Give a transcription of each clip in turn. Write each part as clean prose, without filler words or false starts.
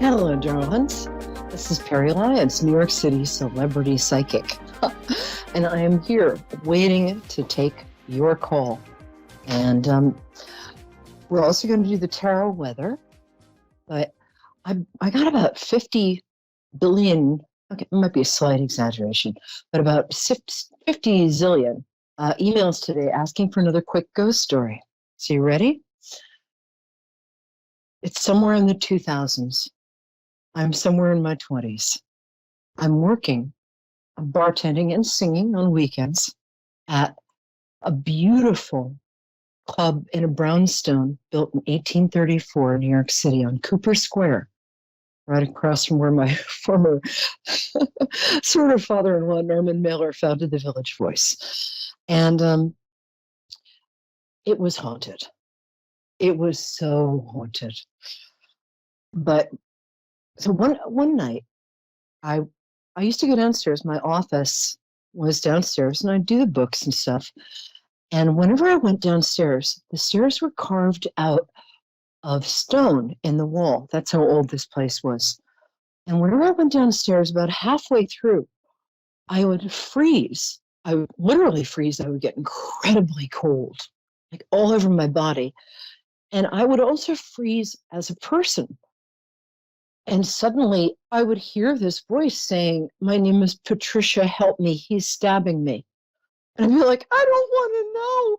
Hello, darlings. This is Peri Lyons, New York City celebrity psychic. And I am here waiting to take your call. And we're also going to do the tarot weather. But I got about 50 billion, okay, it might be a slight exaggeration, but about 50 zillion emails today asking for another quick ghost story. So you ready? It's somewhere in the 2000s. I'm somewhere in my 20s. I'm bartending and singing on weekends at a beautiful club in a brownstone built in 1834 in New York City on Cooper Square, right across from where my former sort of father-in-law, Norman Mailer, founded the Village Voice. And it was haunted. It was so haunted. But so one night, I used to go downstairs. My office was downstairs, and I'd do the books and stuff. And whenever I went downstairs, the stairs were carved out of stone in the wall. That's how old this place was. And whenever I went downstairs, about halfway through, I would freeze. I would literally freeze. I would get incredibly cold, like all over my body. And I would also freeze as a person. And suddenly I would hear this voice saying, "My name is Patricia, help me, he's stabbing me." And I'd be like, "I don't want to know."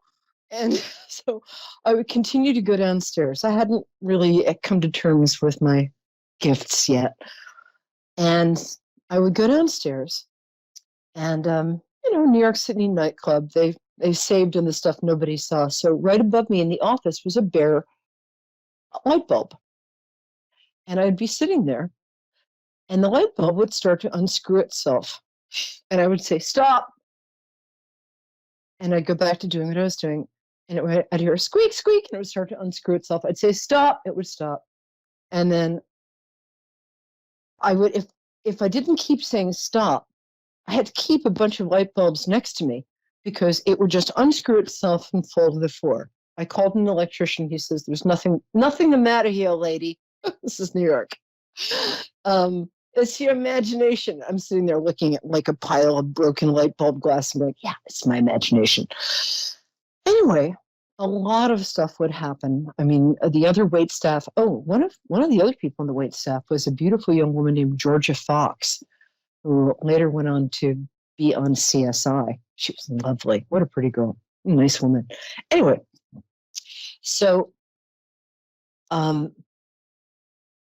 And so I would continue to go downstairs. I hadn't really come to terms with my gifts yet. And I would go downstairs and, New York City nightclub, they saved in the stuff nobody saw. So right above me in the office was a bare light bulb. And I'd be sitting there, and the light bulb would start to unscrew itself. And I would say, "Stop." And I'd go back to doing what I was doing. And I'd hear a squeak, squeak, and it would start to unscrew itself. I'd say, "Stop." It would stop. And then I would, if I didn't keep saying stop, I had to keep a bunch of light bulbs next to me because it would just unscrew itself and fall to the floor. I called an electrician. He says, "There's nothing the matter here, lady." This is New York. It's your imagination. I'm sitting there looking at like a pile of broken light bulb glass and going, "Yeah, it's my imagination." Anyway, a lot of stuff would happen. I mean, the other wait staff. Oh, one of the other people on the wait staff was a beautiful young woman named Georgia Fox, who later went on to be on CSI. She was lovely. What a pretty girl. Nice woman. Anyway, so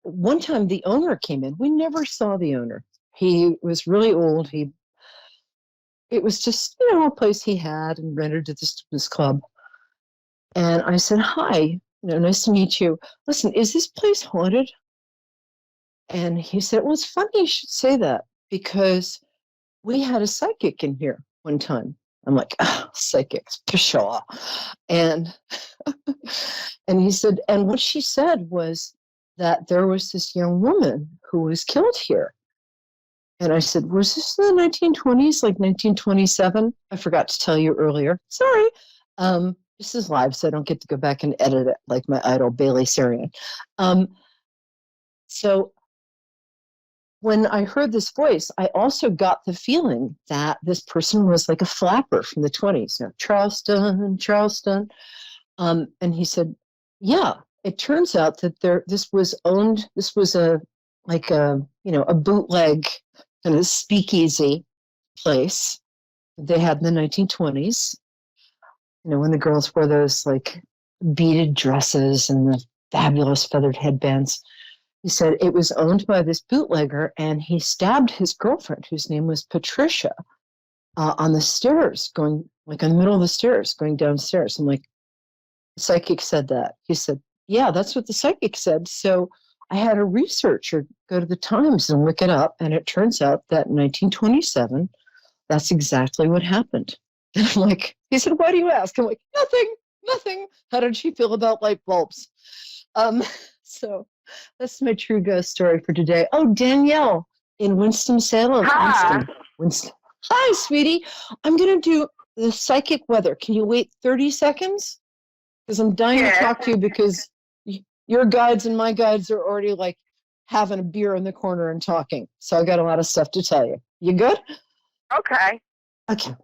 one time the owner came in. We never saw the owner. He was really old. It was just, a place he had and rented to this club. And I said, "Hi, nice to meet you. Listen, is this place haunted?" And he said, "Well, it's funny you should say that because we had a psychic in here one time." I'm like, "Oh, psychics, pshaw." And and he said, and what she said was that there was this young woman who was killed here. And I said, "Was this in the 1920s, like 1927? I forgot to tell you earlier. Sorry. This is live, so I don't get to go back and edit it like my idol, Bailey Sarian." So when I heard this voice, I also got the feeling that this person was like a flapper from the 20s, Charleston, Charleston. And he said, "Yeah, it turns out that this was a bootleg kind of speakeasy place they had in the 1920s, when the girls wore those like beaded dresses and the fabulous feathered headbands." He said it was owned by this bootlegger, and he stabbed his girlfriend, whose name was Patricia, on the stairs, going like in the middle of the stairs, going downstairs. I'm like, "The psychic said that." He said, "Yeah, that's what the psychic said." So I had a researcher go to the Times and look it up, and it turns out that in 1927, that's exactly what happened. And I'm like, he said, "Why do you ask?" I'm like, nothing. How did she feel about light bulbs? So that's my true ghost story for today. Oh, Danielle in Winston-Salem. Hi. Winston. Hi, sweetie. I'm going to do the psychic weather. Can you wait 30 seconds? Because I'm dying to talk to you because your guides and my guides are already like having a beer in the corner and talking. So I got a lot of stuff to tell you. You good? Okay. Okay.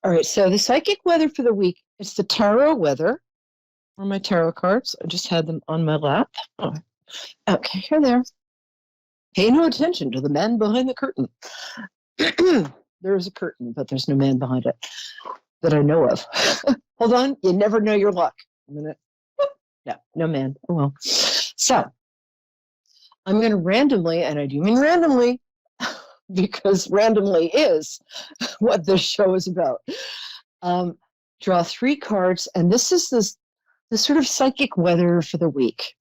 All right. So the psychic weather for the week, it's the tarot weather. Or my tarot cards. I just had them on my lap. Oh, okay, here they are. Pay no attention to the man behind the curtain. There is a curtain, but there's no man behind it that I know of. Hold on. You never know your luck. A minute. No man. Oh, well. So I'm going to randomly, and I do mean randomly, because randomly is what this show is about. Draw 3 cards, and this is this sort of psychic weather for the week.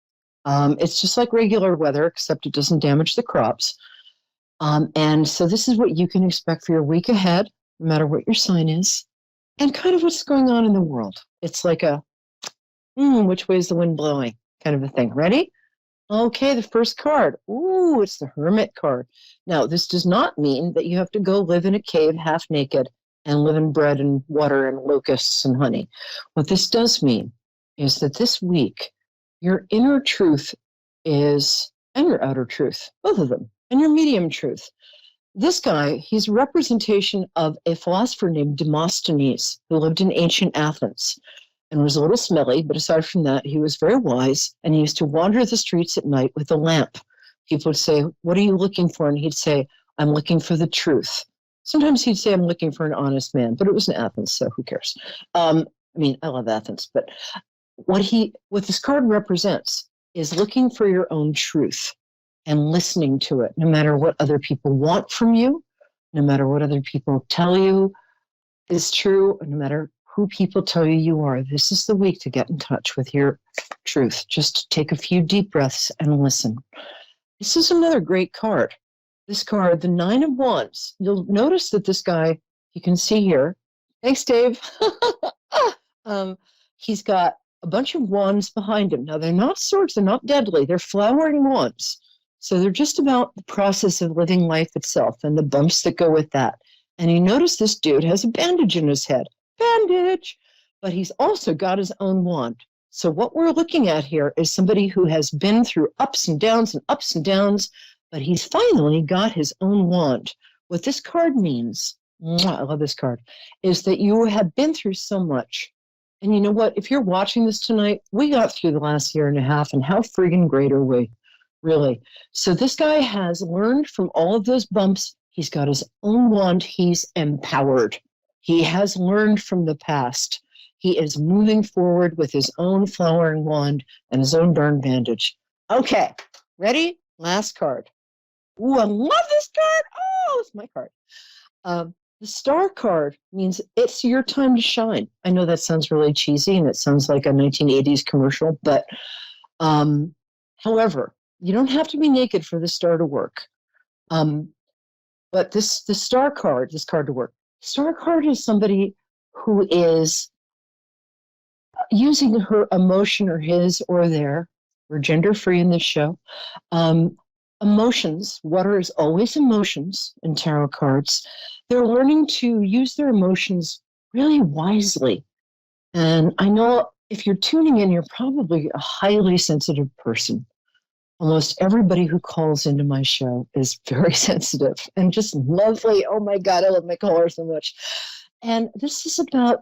It's just like regular weather, except it doesn't damage the crops. And so this is what you can expect for your week ahead, no matter what your sign is, and kind of what's going on in the world. It's like a, which way is the wind blowing kind of a thing. Ready? Okay, the first card. Ooh, it's the Hermit card. Now, this does not mean that you have to go live in a cave half naked and live in bread and water and locusts and honey. What this does mean is that this week, your inner truth is, and your outer truth, both of them, and your medium truth. This guy, he's a representation of a philosopher named Demosthenes, who lived in ancient Athens and was a little smelly, but aside from that, he was very wise, and he used to wander the streets at night with a lamp. People would say, "What are you looking for?" And he'd say, "I'm looking for the truth." Sometimes he'd say, "I'm looking for an honest man," but it was in Athens, so who cares? I love Athens, but what this card represents is looking for your own truth and listening to it, no matter what other people want from you, no matter what other people tell you is true, no matter who people tell you are. This is the week to get in touch with your truth. Just take a few deep breaths and listen. This is another great card. This card, the 9 of Wands. You'll notice that this guy, you can see here. Thanks, Dave. He's got a bunch of wands behind him. Now, they're not swords, they're not deadly, they're flowering wands. So they're just about the process of living life itself and the bumps that go with that. And you notice this dude has a bandage in his head. Bandage! But he's also got his own wand. So what we're looking at here is somebody who has been through ups and downs, but he's finally got his own wand. What this card means, I love this card, is that you have been through so much. And you know what? If you're watching this tonight, we got through the last year and a half, and how friggin' great are we? Really. So this guy has learned from all of those bumps. He's got his own wand. He's empowered. He has learned from the past. He is moving forward with his own flowering wand and his own darn bandage. Okay, ready? Last card. Ooh, I love this card. Oh, it's my card. The star card means it's your time to shine. I know that sounds really cheesy and it sounds like a 1980s commercial, but however, you don't have to be naked for the star to work. But the star card, this card to work. Star card is somebody who is using her emotion or his or their, we're gender free in this show, emotions. Water is always emotions in tarot cards. They're learning to use their emotions really wisely. And I know if you're tuning in, you're probably a highly sensitive person. Almost everybody who calls into my show is very sensitive and just lovely. Oh my God, I love my caller so much. And this is about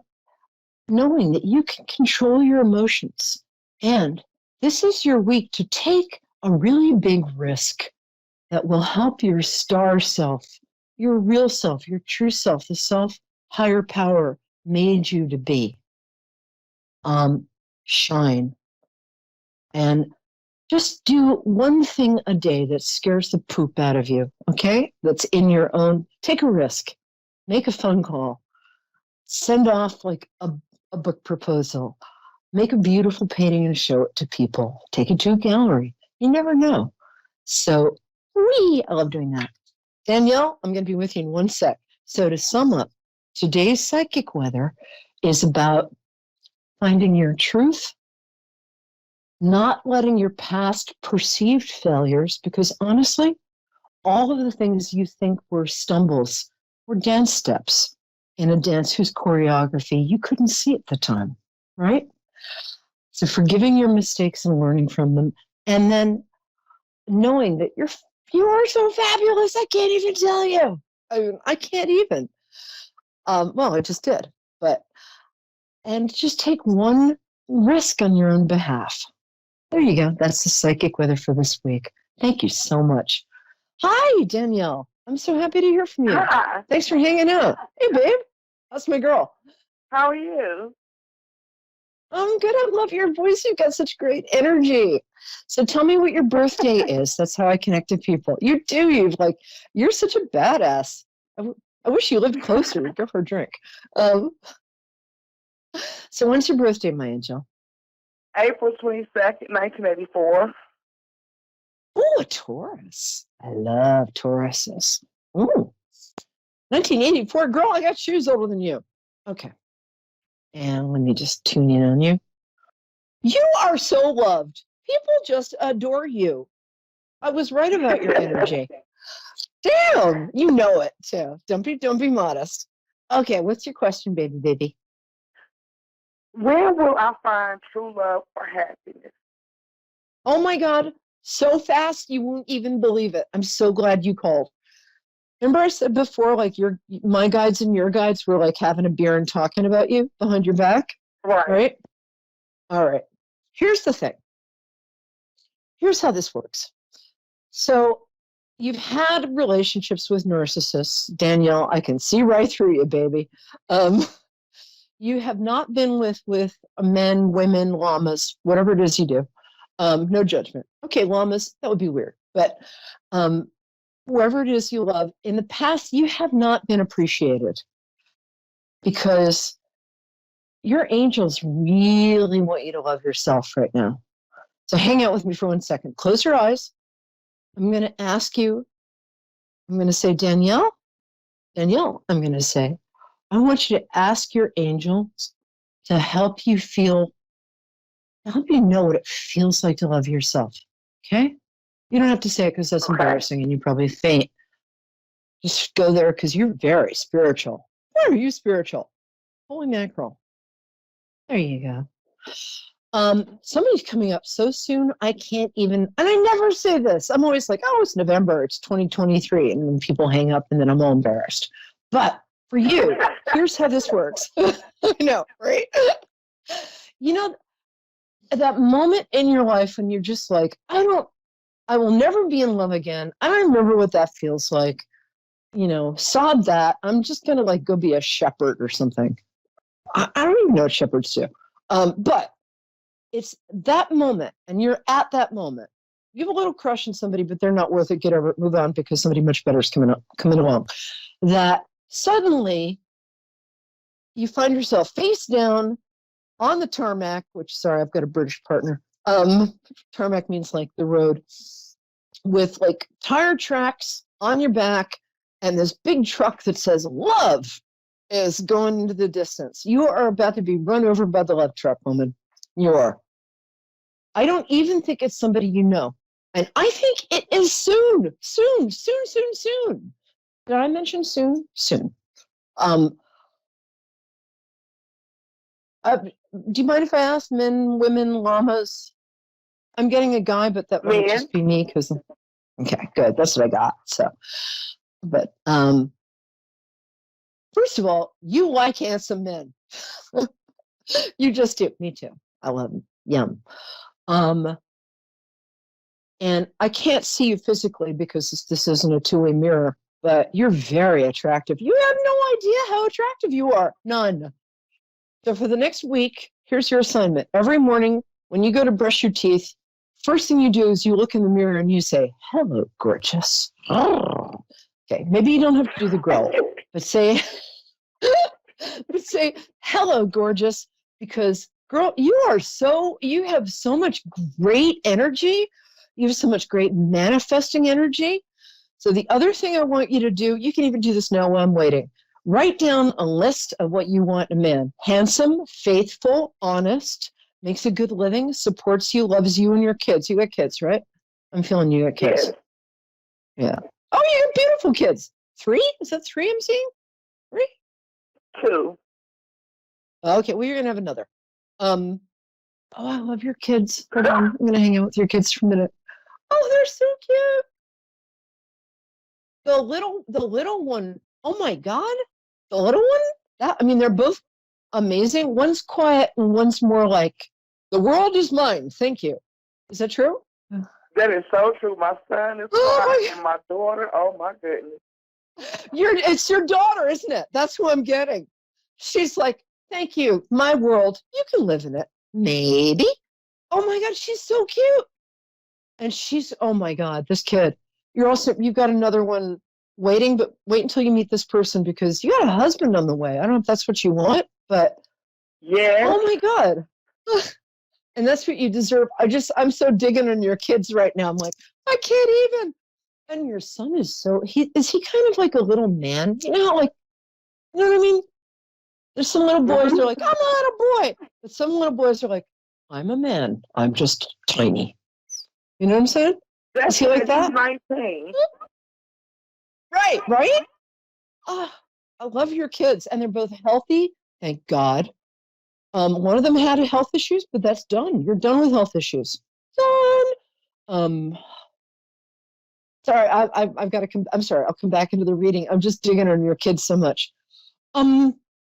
knowing that you can control your emotions. And this is your week to take a really big risk that will help your star self, your real self, your true self, the self higher power made you to be. Shine. And just do one thing a day that scares the poop out of you, okay? That's in your own. Take a risk. Make a phone call. Send off like a book proposal. Make a beautiful painting and show it to people. Take it to a gallery. You never know. So, I love doing that. Danielle, I'm going to be with you in one sec. So to sum up, today's psychic weather is about finding your truth, not letting your past perceived failures, because honestly, all of the things you think were stumbles were dance steps in a dance whose choreography you couldn't see at the time, right? So forgiving your mistakes and learning from them, and then knowing that you are so fabulous. I can't even tell you. I mean, I can't even. Well, I just did, and just take one risk on your own behalf. There you go. That's the psychic weather for this week. Thank you so much. Hi, Danielle. I'm so happy to hear from you. Hi. Thanks for hanging out. Hey, babe. How's my girl? How are you? I'm good. I love your voice. You've got such great energy. So tell me what your birthday is. That's how I connect to people. You do. You're such a badass. I wish you lived closer. We'd go for a drink. So when's your birthday, my angel? April 22nd, 1984. Oh, a Taurus. I love Tauruses. Ooh. 1984. Girl, I got shoes older than you. Okay. And let me just tune in on you. You are so loved. People just adore you. I was right about your energy. Damn, you know it too. Don't be modest. Okay, what's your question, baby? Where will I find true love or happiness? Oh my God, so fast you won't even believe it. I'm so glad you called. Remember I said before, like my guides and your guides were like having a beer and talking about you behind your back? Right. All right. Here's the thing. Here's how this works. So you've had relationships with narcissists. Danielle, I can see right through you, baby. You have not been with men, women, llamas, whatever it is you do. No judgment. Okay, llamas, that would be weird. But whoever it is you love, in the past, you have not been appreciated because your angels really want you to love yourself right now. So hang out with me for 1 second. Close your eyes. I'm going to ask you, I'm going to say, Danielle, I'm going to say, I want you to ask your angels to help you know what it feels like to love yourself. Okay? You don't have to say it because that's embarrassing and you probably faint. Just go there because you're very spiritual. Why are you spiritual? Holy mackerel. There you go. Somebody's coming up so soon, I can't even, and I never say this. I'm always like, oh, it's November, it's 2023, and then people hang up and then I'm all embarrassed. But for you, here's how this works. I know, right? You know, that moment in your life when you're just like, I will never be in love again. I don't remember what that feels like. Sod that. I'm just going to like go be a shepherd or something. I don't even know what shepherds do. But it's that moment, and you're at that moment. You have a little crush on somebody, but they're not worth it. Get over it, move on, because somebody much better is coming along. That suddenly you find yourself face down on the tarmac, which, sorry, I've got a British partner. Tarmac means like the road, with like tire tracks on your back, and this big truck that says love is going into the distance. You are about to be run over by the love truck, woman. You are. I don't even think it's somebody you know. And I think it is soon. Did I mention soon? Soon. Do you mind if I ask men, women, llamas? I'm getting a guy, but that might just be me because, okay, good. That's what I got. So, but first of all, you like handsome men. You just do. Me too. I love them. Yum. And I can't see you physically because this isn't a two-way mirror, but you're very attractive. You have no idea how attractive you are. None. So for the next week, here's your assignment. Every morning when you go to brush your teeth, first thing you do is you look in the mirror and you say, hello, gorgeous. Okay, maybe you don't have to do the growl, but say, hello, gorgeous, because girl, you have so much great energy. You have so much great manifesting energy. So the other thing I want you to do, you can even do this now while I'm waiting. Write down a list of what you want in a man. Handsome, faithful, honest, makes a good living, supports you, loves you and your kids. You got kids, right? I'm feeling you got kids. Yeah. Oh, you got beautiful kids. 3? Is that 3 I'm seeing? 3? 2. Okay, well, you're going to have another. Oh, I love your kids. Hold on. I'm going to hang out with your kids for a minute. Oh, they're so cute. The little one, oh my God, the little one, they're both amazing. One's quiet and one's more like, the world is mine. Thank you. Is that true? That is so true. My son is quiet, and my daughter, oh my goodness. It's your daughter, isn't it? That's who I'm getting. She's like, thank you. My world. You can live in it. Maybe. Oh my God, she's so cute. And oh my God, this kid. You've got another one waiting, but wait until you meet this person because you got a husband on the way. I don't know if that's what you want, but yeah. Oh my God. And that's what you deserve. I'm so digging on your kids right now. I'm like, I can't even. And your son is is he kind of like a little man? You know, like, you know what I mean? There's some little boys, they're like, I'm not a boy. But some little boys are like, I'm a man. I'm just tiny. You know what I'm saying? That's is he like that? 19. Right? Oh, I love your kids. And they're both healthy. Thank God. One of them had health issues, but that's done. You're done with health issues. Done. Sorry, I've got to come. I'm sorry. I'll come back into the reading. I'm just digging on your kids so much. Honestly,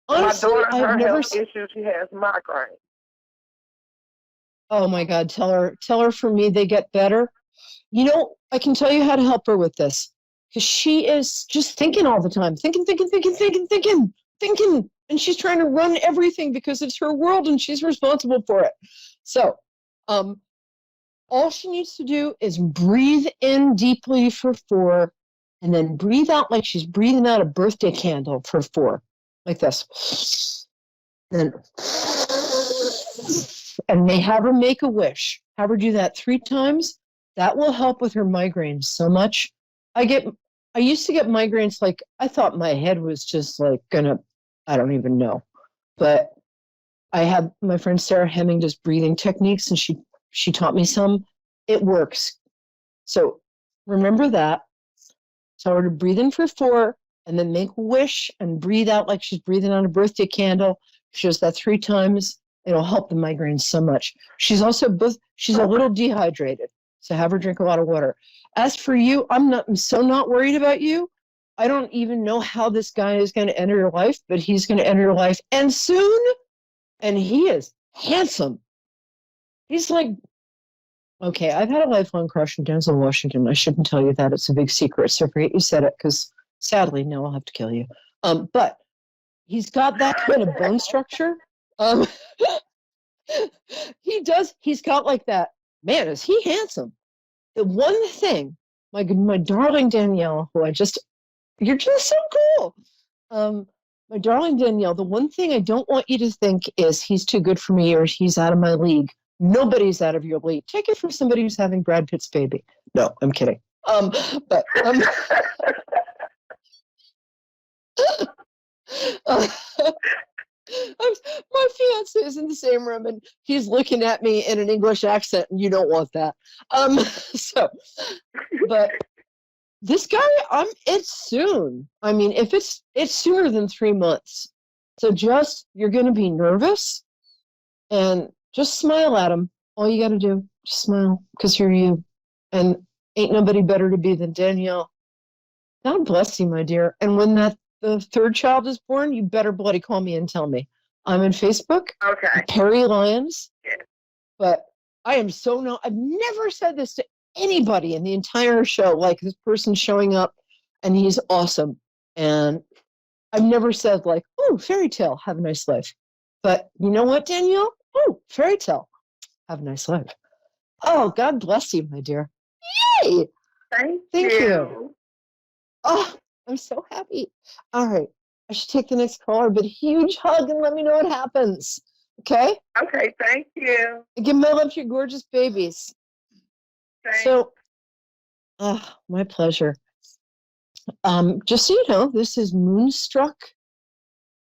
my daughter, I've never health issues. She has migraine. Oh my God! Tell her for me they get better. You know, I can tell you how to help her with this because she is just thinking all the time, thinking, and she's trying to run everything because it's her world and she's responsible for it. So, all she needs to do is breathe in deeply for 4 and then breathe out like she's breathing out a birthday candle for 4, like this. Then, and they have her make a wish. Have her do that 3 times. That will help with her migraines so much. I used to get migraines like I thought my head was just like I don't even know. But I have my friend Sarah Hemming does breathing techniques and she taught me some. It works. So remember that. Tell her to breathe in for 4 and then make a wish and breathe out like she's breathing on a birthday candle. She does that 3 times. It'll help the migraines so much. She's a little dehydrated. So have her drink a lot of water. As for you, I'm so not worried about you. I don't even know how this guy is going to enter your life, but he's going to enter your life and soon. And he is handsome. He's like, okay, I've had a lifelong crush on Denzel Washington. I shouldn't tell you that. It's a big secret. So forget you said it because sadly, no, I'll have to kill you. But he's got that kind of bone structure. He does. He's got like that. Man, is he handsome? The one thing, my darling Danielle, you're just so cool. My darling Danielle, the one thing I don't want you to think is he's too good for me or he's out of my league. Nobody's out of your league. Take it from somebody who's having Brad Pitt's baby. No, I'm kidding. But my fiance is in the same room and he's looking at me in an English accent and you don't want that. But this guy, it's soon. I mean, if it's sooner than 3 months. So you're going to be nervous and just smile at him. All you got to do, just smile because you're you. And ain't nobody better to be than Danielle. God bless you, my dear. And when the 3rd child is born, you better bloody call me and tell me. I'm in Facebook. Okay. Peri Lyons. Yeah. But I've never said this to anybody in the entire show, like this person showing up and he's awesome. And I've never said like, oh, fairy tale, have a nice life. But you know what, Danielle? Oh, fairy tale, have a nice life. Oh, God bless you, my dear. Yay! Thank you. Oh, I'm so happy. All right. I should take the next caller, but huge hug and let me know what happens. Okay? Okay, thank you. Give my love to your gorgeous babies. Thanks. So, my pleasure. Just so you know, this is Moonstruck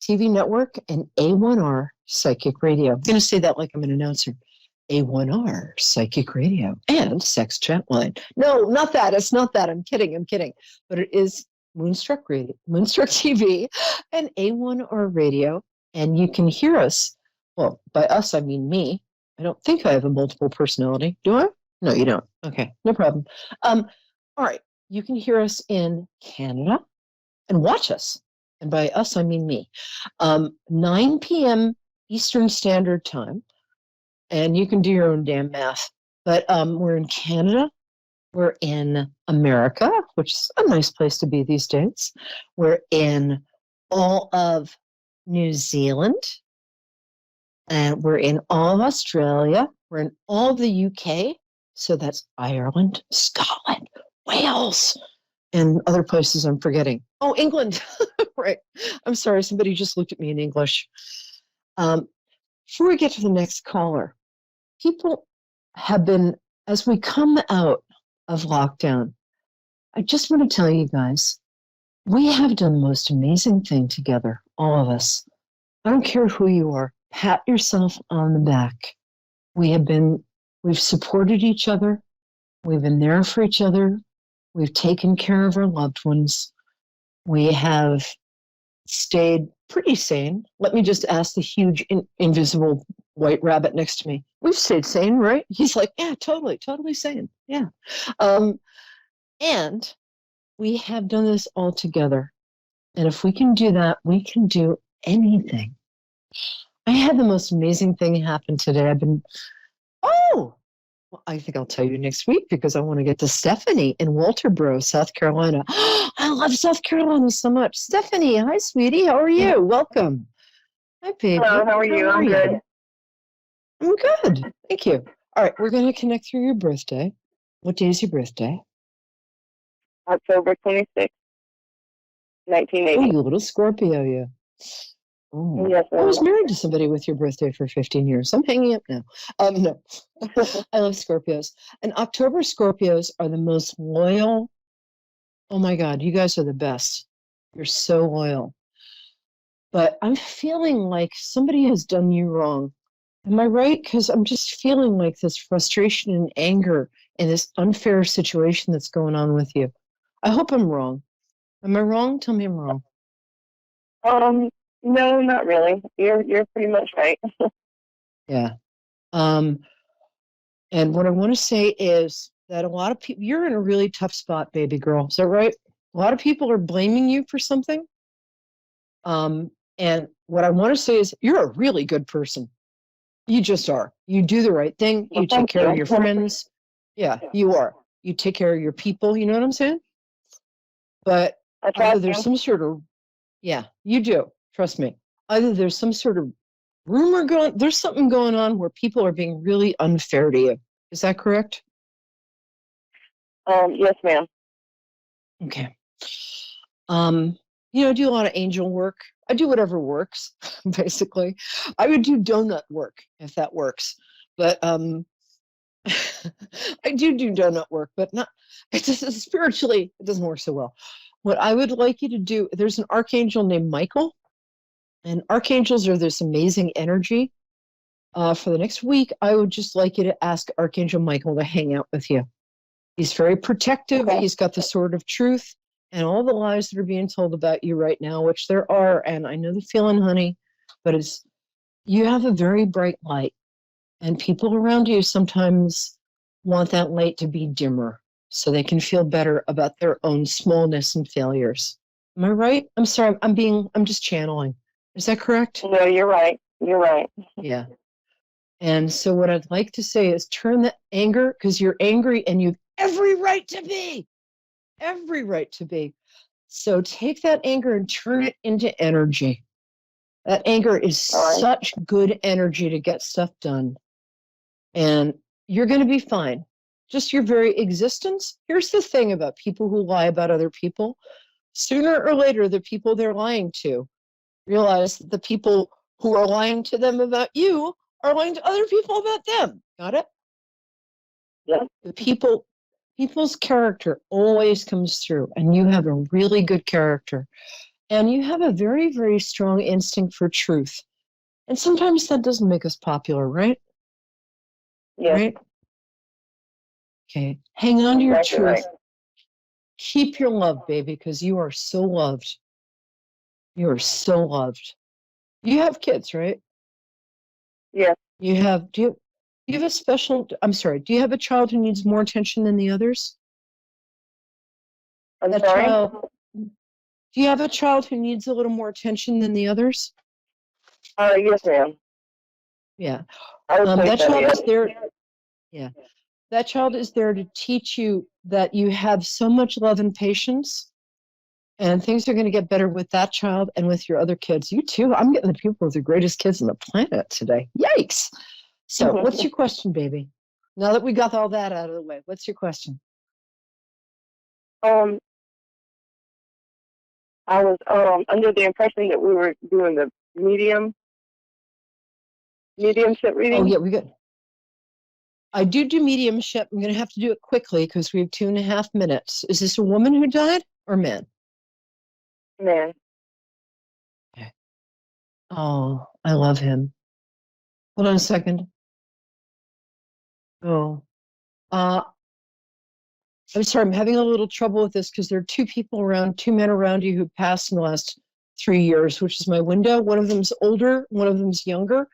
TV Network and A1R Psychic Radio. I'm going to say that like I'm an announcer. A1R Psychic Radio and Sex Chat Line. No, not that. It's not that. I'm kidding. But it is Moonstruck Radio, Moonstruck TV, and A1R Radio. And you can hear us. Well, by us, I mean me. I don't think I have a multiple personality. Do I? No, you don't. Okay, no problem. All right. You can hear us in Canada and watch us. And by us, I mean me. 9 p.m. Eastern Standard Time. And you can do your own damn math. But we're in Canada. We're in America, which is a nice place to be these days. We're in all of New Zealand. And we're in all of Australia. We're in all of the UK. So that's Ireland, Scotland, Wales, and other places I'm forgetting. Oh, England. Right. I'm sorry. Somebody just looked at me in English. Before we get to the next caller, people have been, as we come out of lockdown, I just want to tell you guys, we have done the most amazing thing together, all of us. I don't care who you are, pat yourself on the back. We've supported each other. We've been there for each other. We've taken care of our loved ones. We have stayed pretty sane. Let me just ask the huge invisible white rabbit next to me. We've stayed sane, right? He's like, yeah, totally sane. Yeah. And we have done this all together. And if we can do that, we can do anything. I had the most amazing thing happen today. Well, I think I'll tell you next week because I want to get to Stephanie in Walterboro, South Carolina. I love South Carolina so much. Stephanie, hi, sweetie. How are you? Welcome. Hi, baby. Hello, how are you? I'm good. I'm good. Thank you. All right, we're going to connect through your birthday. What day is your birthday? October 26th, Oh, 1980. you little Scorpio, you. Oh, Yes, I was ma'am. married to somebody with your birthday for 15 years. I'm hanging up now. No, I love Scorpios. And October Scorpios are the most loyal. Oh my God, you guys are the best. You're so loyal. But I'm feeling like somebody has done you wrong. Am I right? Because I'm just feeling like this frustration and anger in this unfair situation that's going on with you. I hope I'm wrong. Am I wrong? Tell me I'm wrong. No, not really. You're pretty much right. Yeah. And what I want to say is that a lot of people, you're in a really tough spot, baby girl. Is that right? A lot of people are blaming you for something. And what I want to say is you're a really good person. You just are. You do the right thing. Well, You take thank care of you. your friends. Yeah, you are. You take care of your people. You know what I'm saying? But I try either there's to. some sort of, yeah, you do. Trust me. Either there's some sort of there's something going on where people are being really unfair to you. Is that correct? Yes, ma'am. Okay. I do a lot of angel work. I do whatever works, basically. I would do donut work if that works. But I do donut work, but not it's just spiritually, it doesn't work so well. What I would like you to do, there's an archangel named Michael, and archangels are this amazing energy. For the next week, I would just like you to ask Archangel Michael to hang out with you. He's very protective. Okay. He's got the sword of truth, and all the lies that are being told about you right now, which there are, and I know the feeling, honey, but you have a very bright light, and people around you sometimes want that light to be dimmer so they can feel better about their own smallness and failures. Am I right? I'm sorry. I'm just channeling. Is that correct? No, you're right. You're right. Yeah. And so what I'd like to say is turn the anger, because you're angry and you've every right to be. Every right to be. So take that anger and turn it into energy. That anger is All right. such good energy to get stuff done. And you're going to be fine. Just your very existence. Here's the thing about people who lie about other people. Sooner or later, the people they're lying to realize that the people who are lying to them about you are lying to other people about them. Got it? Yeah. The people's character always comes through, and you have a really good character. And you have a very, very strong instinct for truth. And sometimes that doesn't make us popular, right? Yes. Right? Okay. Hang on to your Exactly truth. right. Keep your love, baby, because you are so loved. You are so loved. You have kids, right? Yes. You have, Do you have a special, I'm sorry, do you have a child who needs more attention than the others? I'm That sorry? child, do you have a child who needs a little more attention than the others? Yes, ma'am. Yeah. I would say That so, child yes. is there. Yeah. That child is there to teach you that you have so much love and patience, and things are going to get better with that child and with your other kids. You too. I'm getting the people with the greatest kids on the planet today. Yikes. So, what's your question, baby? Now that we got all that out of the way, what's your question? I was under the impression that we were doing the mediumship reading. Oh, yeah, we got. I do mediumship. I'm going to have to do it quickly because we have 2.5 minutes. Is this a woman who died or man? Man. Okay. Oh, I love him. Hold on a second. Oh, I'm sorry. I'm having a little trouble with this because there are two men around you who passed in the last 3 years, which is my window. One of them's older, one of them's younger.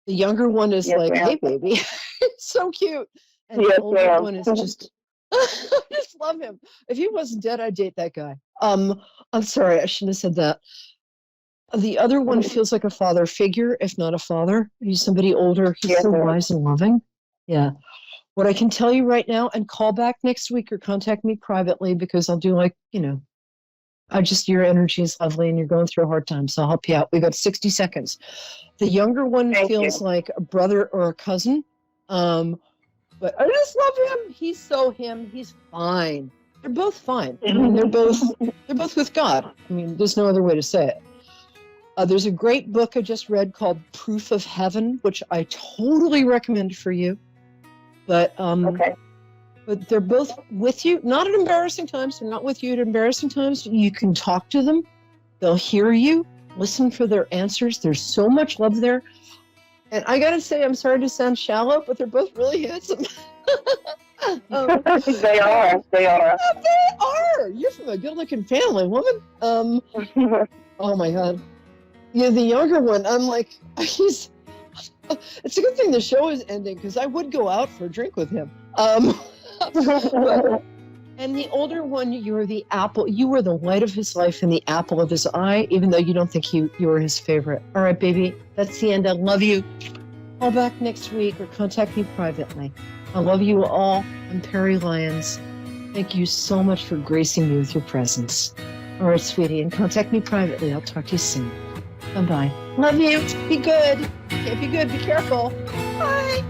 The younger one is Yes, like, ma'am. "Hey, baby," it's so cute, and Yes, the older ma'am. one is just. I just love him. If he wasn't dead, I'd date that guy. I'm sorry, I shouldn't have said that. The other one feels like a father figure, if not a father. He's somebody older. He's Yes, so ma'am. wise and loving. Yeah. What I can tell you right now, and call back next week or contact me privately because I'll do your energy is lovely and you're going through a hard time, so I'll help you out. We got 60 seconds. The younger one Thank feels you. like a brother or a cousin. But I just love him. He's so him. He's fine. They're both fine. I mean, they're both with God. I mean, there's no other way to say it. There's a great book I just read called Proof of Heaven, which I totally recommend for you. But Okay. but they're both with you, not at embarrassing times. They're not with you at embarrassing times. You can talk to them. They'll hear you. Listen for their answers. There's so much love there. And I gotta say, I'm sorry to sound shallow, but they're both really handsome. They are. They are. They are. You're from a good-looking family, woman. Oh my God. Yeah, the younger one. I'm like, he's. It's a good thing the show is ending because I would go out for a drink with him. And the older one, you're the apple. You were the light of his life and the apple of his eye, even though you don't think you were his favorite. All right, baby, that's the end. I love you. Call back next week or contact me privately. I love you all. I'm Peri Lyons. Thank you so much for gracing me with your presence. All right, sweetie, and contact me privately. I'll talk to you soon. Bye-bye. Love you. Be good. Can't be good. Be careful. Bye.